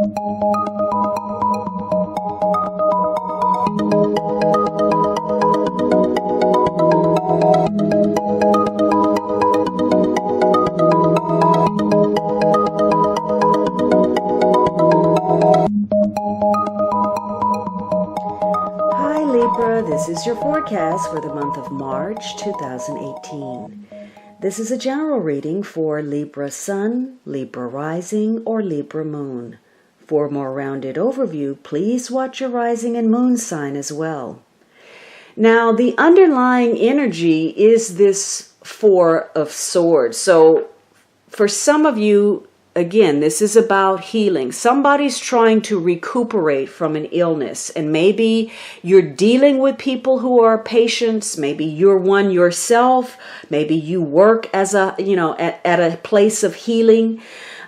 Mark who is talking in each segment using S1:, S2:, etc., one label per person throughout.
S1: Hi Libra, this is your forecast for the month of March 2018. This is a general reading for Libra Sun, Libra Rising, or Libra Moon. For a more rounded overview, please watch your rising and moon sign as well. Now, the underlying energy is this Four of Swords. So, for some of you, again, this is about healing. Somebody's trying to recuperate from an illness, and maybe you're dealing with people who are patients. Maybe you're one yourself. Maybe you work as at a place of healing.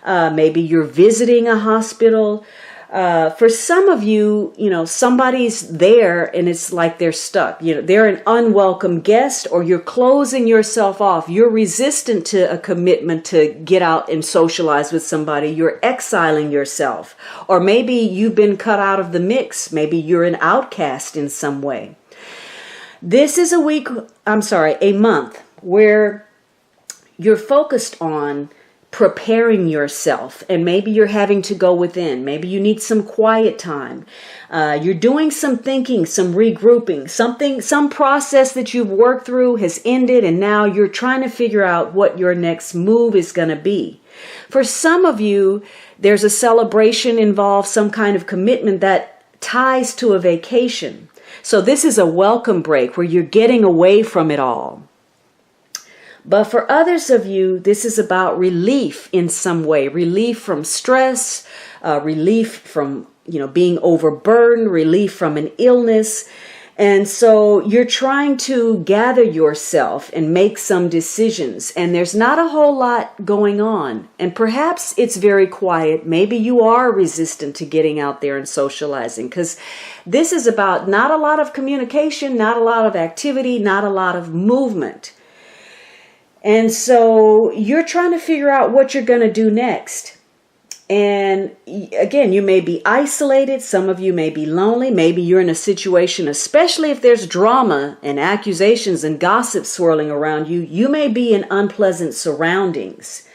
S1: Maybe you're visiting a hospital. For some of you, somebody's there and it's like they're stuck. They're an unwelcome guest, or you're closing yourself off. You're resistant to a commitment to get out and socialize with somebody. You're exiling yourself. Or maybe you've been cut out of the mix. Maybe you're an outcast in some way. This is a month where you're focused on preparing yourself, and maybe you're having to go within. Maybe you need some quiet time. You're doing some thinking, some regrouping, some process that you've worked through has ended, and now you're trying to figure out what your next move is going to be. For some of you, there's a celebration involved, some kind of commitment that ties to a vacation. So this is a welcome break where you're getting away from it all. But for others of you, this is about relief in some way, relief from stress, relief from, being overburdened, relief from an illness. And so you're trying to gather yourself and make some decisions, and there's not a whole lot going on. And perhaps it's very quiet. Maybe you are resistant to getting out there and socializing, because this is about not a lot of communication, not a lot of activity, not a lot of movement. And so you're trying to figure out what you're going to do next. And again, you may be isolated. Some of you may be lonely. Maybe you're in a situation, especially if there's drama and accusations and gossip swirling around you, you may be in unpleasant surroundings.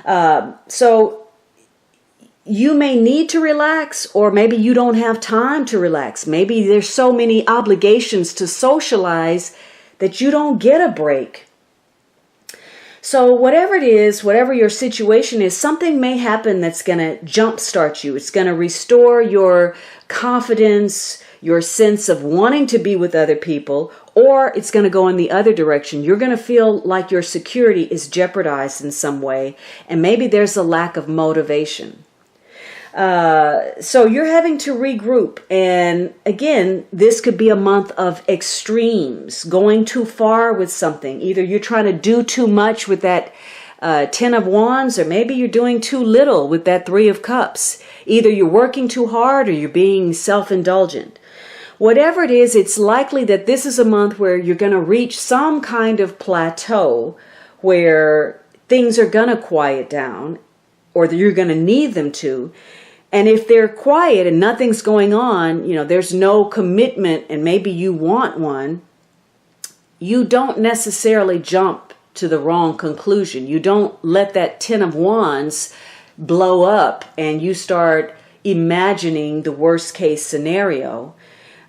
S1: So you may need to relax, or maybe you don't have time to relax. Maybe there's so many obligations to socialize that you don't get a break. So whatever it is, whatever your situation is, something may happen that's going to jumpstart you. It's going to restore your confidence, your sense of wanting to be with other people, or it's going to go in the other direction. You're going to feel like your security is jeopardized in some way, and maybe there's a lack of motivation. So you're having to regroup. And again, this could be a month of extremes, going too far with something. Either you're trying to do too much with that 10 of Wands, or maybe you're doing too little with that 3 of Cups. Either you're working too hard or you're being self-indulgent. Whatever it is, it's likely that this is a month where you're going to reach some kind of plateau where things are going to quiet down, or that you're going to need them to. And if they're quiet and nothing's going on, there's no commitment, and maybe you want one, you don't necessarily jump to the wrong conclusion. You don't let that 10 of Wands blow up and you start imagining the worst case scenario.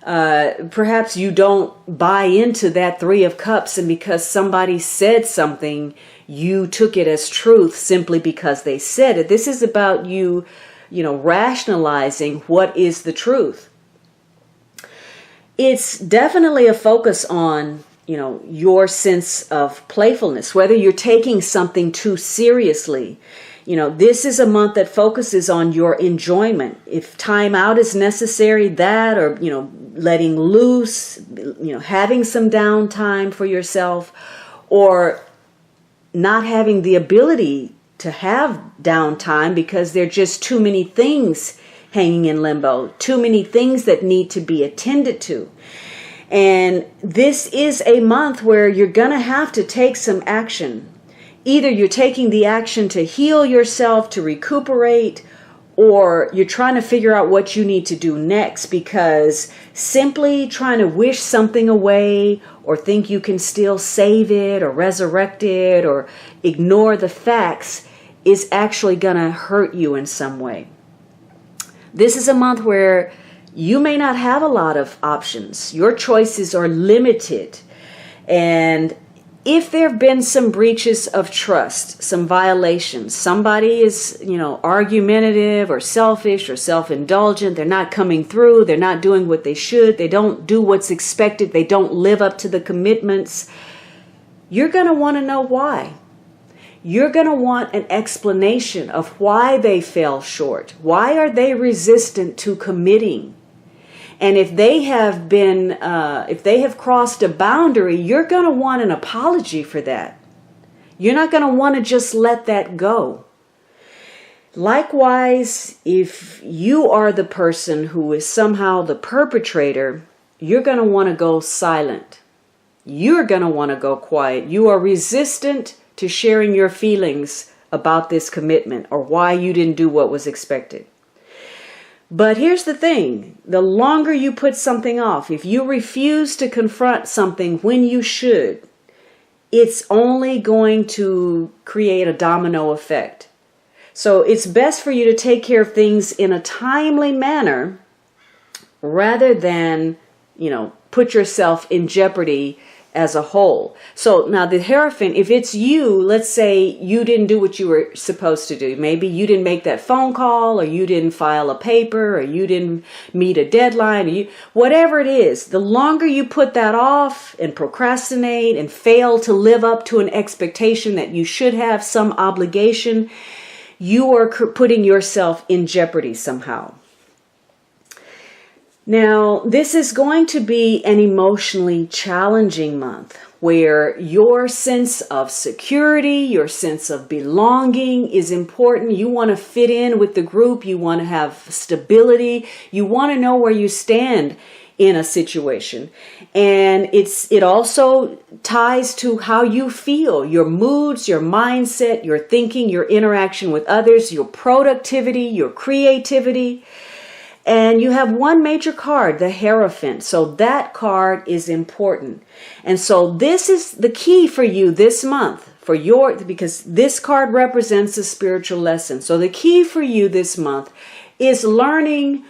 S1: Perhaps you don't buy into that 3 of Cups, and because somebody said something, you took it as truth simply because they said it. This is about you rationalizing what is the truth. It's definitely a focus on, your sense of playfulness, whether you're taking something too seriously. This is a month that focuses on your enjoyment. If time out is necessary, that, or, letting loose, having some downtime for yourself, or not having the ability to have downtime because there are just too many things hanging in limbo, too many things that need to be attended to. And this is a month where you're going to have to take some action. Either you're taking the action to heal yourself, to recuperate, or you're trying to figure out what you need to do next, because simply trying to wish something away or think you can still save it or resurrect it or ignore the facts is actually going to hurt you in some way. This is a month where you may not have a lot of options. Your choices are limited. And if there have been some breaches of trust, some violations, somebody is, argumentative or selfish or self-indulgent, they're not coming through, they're not doing what they should, they don't do what's expected, they don't live up to the commitments, you're going to want to know why. You're going to want an explanation of why they fell short. Why are they resistant to committing? And if they have crossed a boundary, you're going to want an apology for that. You're not going to want to just let that go. Likewise, if you are the person who is somehow the perpetrator, you're going to want to go silent. You're going to want to go quiet. You are resistant to sharing your feelings about this commitment or why you didn't do what was expected. But here's the thing, the longer you put something off, if you refuse to confront something when you should, it's only going to create a domino effect. So it's best for you to take care of things in a timely manner rather than, put yourself in jeopardy as a whole. So now the Hierophant, if it's you, let's say you didn't do what you were supposed to do. Maybe you didn't make that phone call, or you didn't file a paper, or you didn't meet a deadline, whatever it is, the longer you put that off and procrastinate and fail to live up to an expectation that you should have some obligation, you are putting yourself in jeopardy somehow. Now, this is going to be an emotionally challenging month where your sense of security, your sense of belonging is important. You want to fit in with the group. You want to have stability. You want to know where you stand in a situation. And it also ties to how you feel, your moods, your mindset, your thinking, your interaction with others, your productivity, your creativity. And you have one major card, the Hierophant. So that card is important. And so this is the key for you this month, because this card represents a spiritual lesson. So the key for you this month is learning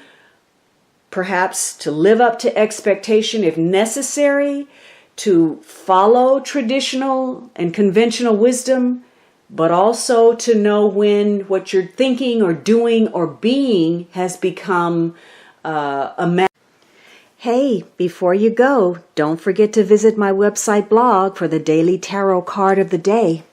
S1: perhaps to live up to expectation if necessary, to follow traditional and conventional wisdom, but also to know when what you're thinking or doing or being has become a matter. Hey, before you go, don't forget to visit my website blog for the daily tarot card of the day.